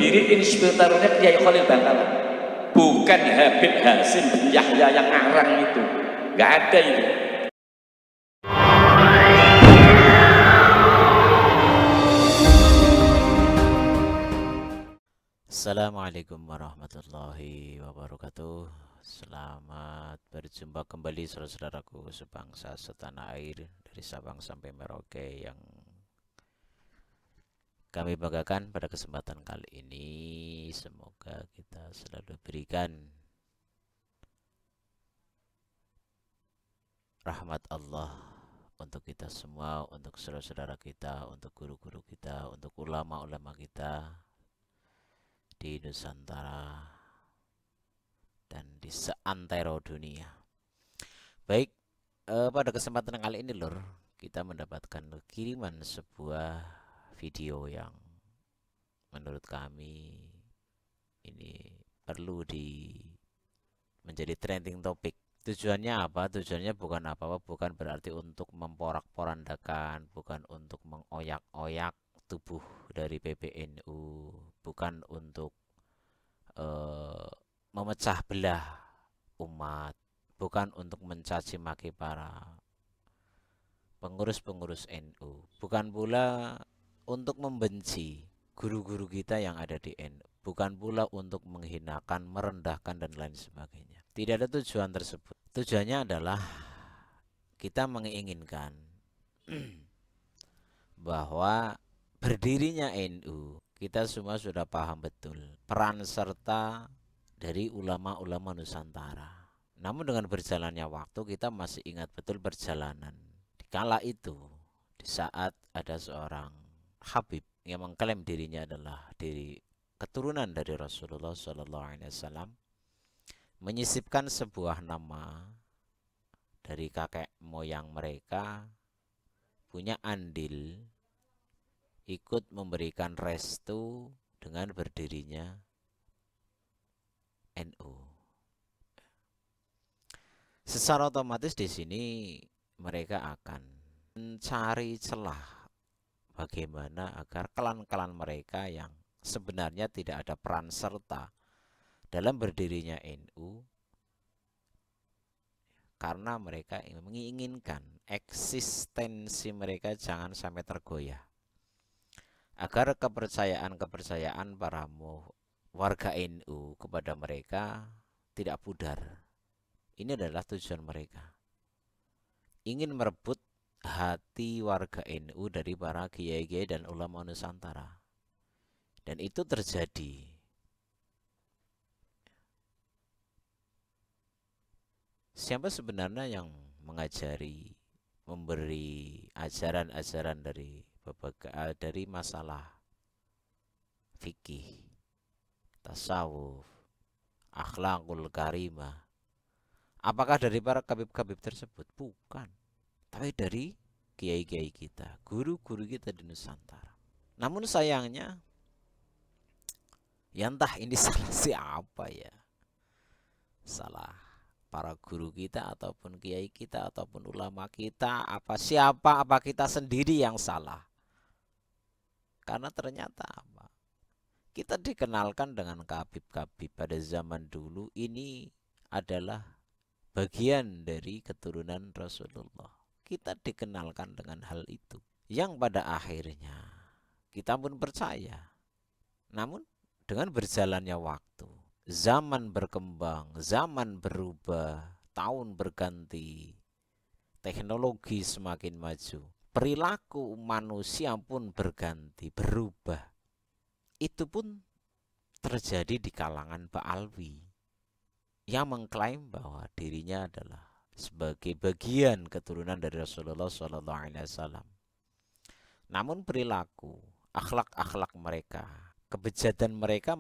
pendiri inspiratornya Kiai Khalil Bangkalan, bukan Habib Hasim bin Yahya yang ngarang itu, nggak ada itu. Assalamualaikum warahmatullahi wabarakatuh. Selamat berjumpa kembali saudara-saudaraku sebangsa setanah air dari Sabang sampai Merauke yang kami banggakan pada kesempatan kali ini. Semoga kita selalu berikan rahmat Allah untuk kita semua, untuk saudara-saudara kita, untuk guru-guru kita, untuk ulama-ulama kita di Nusantara dan di seantero dunia. Baik, pada kesempatan kali ini lur, kita mendapatkan kiriman sebuah video yang menurut kami ini perlu menjadi trending topik. Tujuannya apa? Tujuannya bukan apa-apa, bukan berarti untuk memporak-porandakan, bukan untuk mengoyak-oyak tubuh dari PBNU, bukan untuk memecah belah umat, bukan untuk mencaci maki para pengurus-pengurus NU, bukan pula untuk membenci guru-guru kita yang ada di NU, bukan pula untuk menghinakan, merendahkan dan lain sebagainya. Tidak ada tujuan tersebut. Tujuannya adalah kita menginginkan bahwa berdirinya NU, kita semua sudah paham betul peran serta dari ulama-ulama Nusantara. Namun dengan berjalannya waktu kita masih ingat betul perjalanan. Kala itu, di saat ada seorang Habib yang mengklaim dirinya adalah keturunan dari Rasulullah SAW, menyisipkan sebuah nama dari kakek moyang mereka, punya andil ikut memberikan restu dengan berdirinya NU. Secara otomatis di sini mereka akan mencari celah bagaimana agar klan-klan mereka yang sebenarnya tidak ada peran serta dalam berdirinya NU, karena mereka menginginkan eksistensi mereka jangan sampai tergoyah, agar kepercayaan para warga NU kepada mereka tidak pudar. Ini adalah tujuan mereka, ingin merebut hati warga NU dari para kiai-kiai dan ulama Nusantara. Dan itu terjadi. Siapa sebenarnya yang memberi ajaran-ajaran dari masalah fikih, tasawuf, akhlakul karimah? Apakah dari para kabib-kabib tersebut? Bukan. Tapi dari kiai-kiai kita, guru-guru kita di Nusantara. Namun sayangnya, ya entah ini salah siapa ya. Salah para guru kita ataupun kiai kita ataupun ulama kita, apa kita sendiri yang salah. Karena ternyata apa? Kita dikenalkan dengan kabib-kabib pada zaman dulu ini adalah bagian dari keturunan Rasulullah. Kita dikenalkan dengan hal itu, yang pada akhirnya kita pun percaya. Namun dengan berjalannya waktu, zaman berkembang, zaman berubah, tahun berganti, teknologi semakin maju, perilaku manusia pun berganti, berubah. Itu pun terjadi di kalangan Ba'alwi yang mengklaim bahwa dirinya adalah sebagai bagian keturunan dari Rasulullah SAW. Namun perilaku, akhlak-akhlak mereka, kebejatan mereka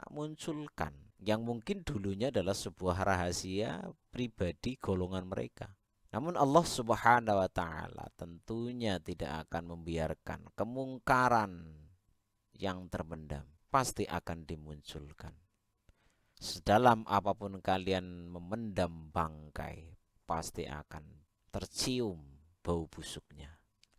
munculkan yang mungkin dulunya adalah sebuah rahasia pribadi golongan mereka. Namun Allah Subhanahu wa taala tentunya tidak akan membiarkan kemungkaran yang terpendam, pasti akan dimunculkan. Sedalam apapun kalian memendam bangkai, pasti akan tercium bau busuknya.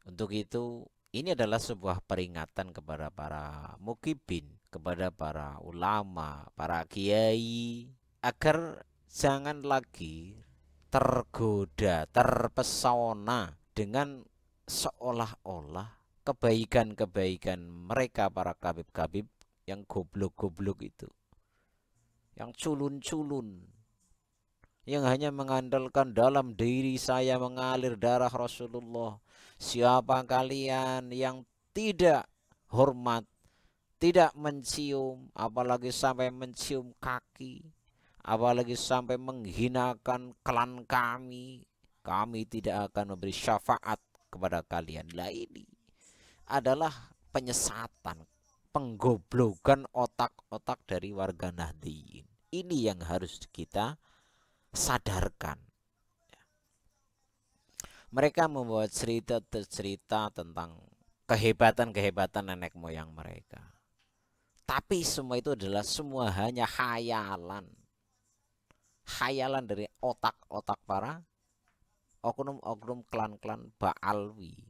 Untuk itu, ini adalah sebuah peringatan kepada para mukibin, kepada para ulama, para kiai, agar jangan lagi tergoda, terpesona dengan seolah-olah kebaikan-kebaikan mereka para kabib-kabib yang goblok-goblok itu, yang culun-culun, yang hanya mengandalkan dalam diri saya mengalir darah Rasulullah. Siapa kalian yang tidak hormat, tidak mencium, apalagi sampai mencium kaki, apalagi sampai menghinakan klan kami tidak akan memberi syafaat kepada kalian. Lah ini adalah penyesatan, penggoblokan otak-otak dari warga Nahdliyin. Ini yang harus kita sadarkan. Mereka membawa cerita tentang kehebatan-kehebatan nenek moyang mereka. Tapi semua itu adalah semua hanya khayalan. Khayalan dari otak-otak para oknum-oknum klan-klan Ba'alwi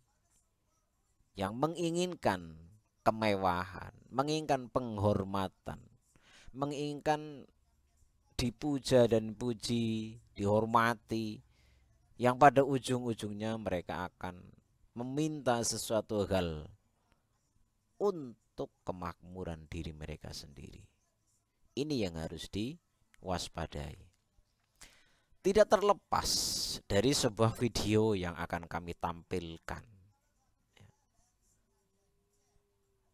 yang menginginkan kemewahan, menginginkan penghormatan, menginginkan dipuja dan puji, dihormati, yang pada ujung-ujungnya mereka akan meminta sesuatu hal untuk kemakmuran diri mereka sendiri. Ini yang harus diwaspadai. Tidak terlepas dari sebuah video yang akan kami tampilkan.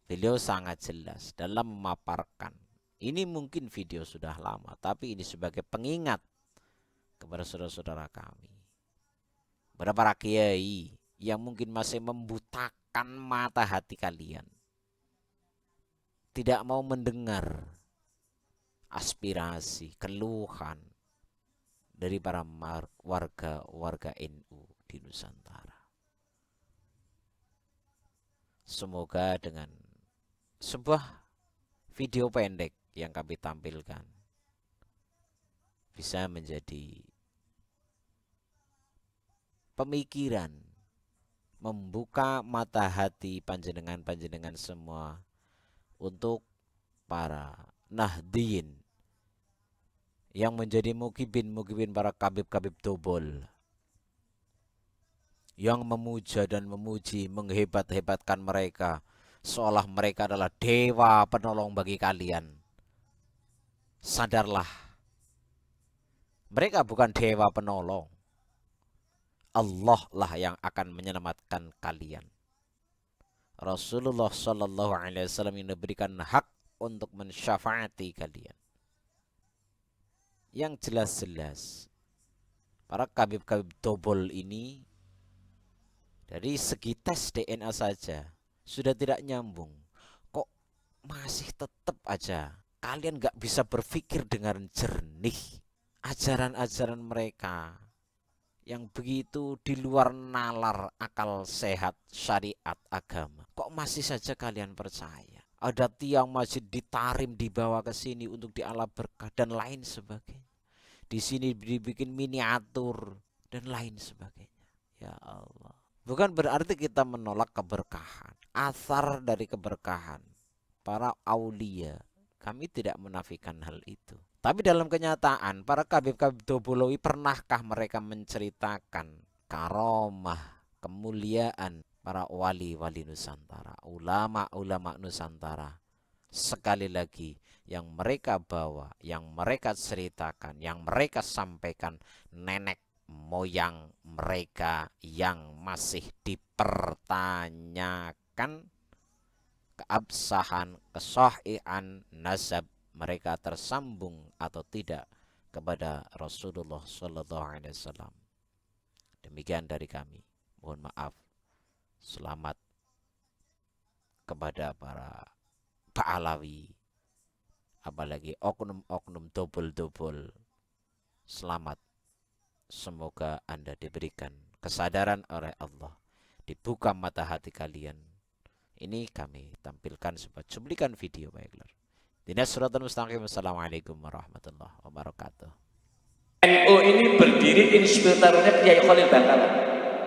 Beliau sangat jelas dalam memaparkan. Ini mungkin video sudah lama, tapi ini sebagai pengingat kepada saudara-saudara kami, kepada para kiai yang mungkin masih membutakan mata hati kalian, tidak mau mendengar aspirasi, keluhan dari para warga NU di Nusantara. Semoga dengan sebuah video pendek yang kami tampilkan bisa menjadi pemikiran, membuka mata hati panjenengan-panjenengan semua untuk para Nahdliyin yang menjadi mukibin para kabib-kabib dobol, yang memuja dan memuji, menghebat-hebatkan mereka seolah mereka adalah dewa penolong bagi kalian. Sadarlah, mereka bukan dewa penolong. Allah lah yang akan menyelamatkan kalian. Rasulullah Shallallahu Alaihi Wasallam yang diberikan hak untuk mensyafaati kalian. Yang jelas-jelas para kabib-kabib dobol ini dari segi tes DNA saja sudah tidak nyambung. Kok masih tetap aja kalian gak bisa berpikir dengan jernih? Ajaran-ajaran mereka yang begitu di luar nalar akal sehat syariat agama, kok masih saja kalian percaya? Ada tiang masjid ditarim dibawa ke sini untuk dialap berkah dan lain sebagainya. Di sini dibikin miniatur dan lain sebagainya. Ya Allah. Bukan berarti kita menolak keberkahan, asar dari keberkahan para aulia. Kami tidak menafikan hal itu. Tapi dalam kenyataan, para kabib-kabib dobolowi, pernahkah mereka menceritakan karomah, kemuliaan para wali-wali Nusantara, ulama-ulama Nusantara? Sekali lagi, yang mereka bawa, yang mereka ceritakan, yang mereka sampaikan nenek moyang mereka yang masih dipertanyakan keabsahan, kesahihan nasab mereka tersambung atau tidak kepada Rasulullah Sallallahu Alaihi Wasallam. Demikian dari kami. Mohon maaf. Selamat kepada para Ba'alawi, apalagi oknum-oknum dobol-dobol. Selamat. Semoga Anda diberikan kesadaran oleh Allah, dibuka mata hati kalian. Ini kami tampilkan sebuah cuplikan video, baiklah. Dinas Suratul Mustaqim. Assalamualaikum warahmatullahi wabarakatuh. NU ini berdiri inspiratornya Kiai Khalil Bangkalan,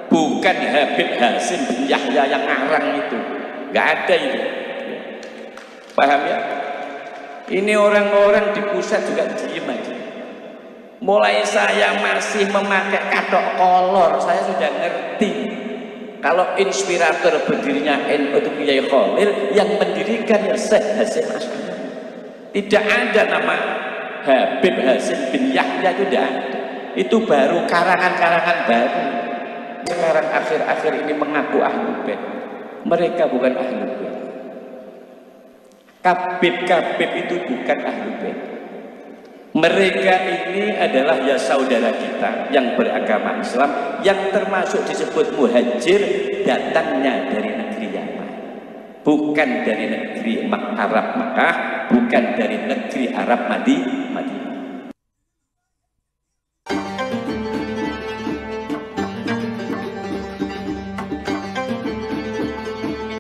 bukan Habib Hasim bin Yahya yang ngarang itu. Gak ada itu. Paham ya? Ini orang-orang di pusat juga diem aja. Mulai saya masih memakai katok kolor, saya sudah ngerti kalau inspirator berdirinya NU itu Kiai Khalil, yang mendirikan ya Syekh Hasyim Asy'ari. Tidak ada nama Habib Hasyim bin Yahya, itu tidak ada. Itu baru karangan-karangan baru. Sekarang akhir-akhir ini mengaku Ahlul Bait. Mereka bukan Ahlul Bait. Kabib-kabib itu bukan Ahlul Bait. Mereka ini adalah ya saudara kita yang beragama Islam, yang termasuk disebut muhajir, datangnya dari negeri Yaman, bukan dari negeri Arab Makkah, bukan dari negeri Arab Madinah.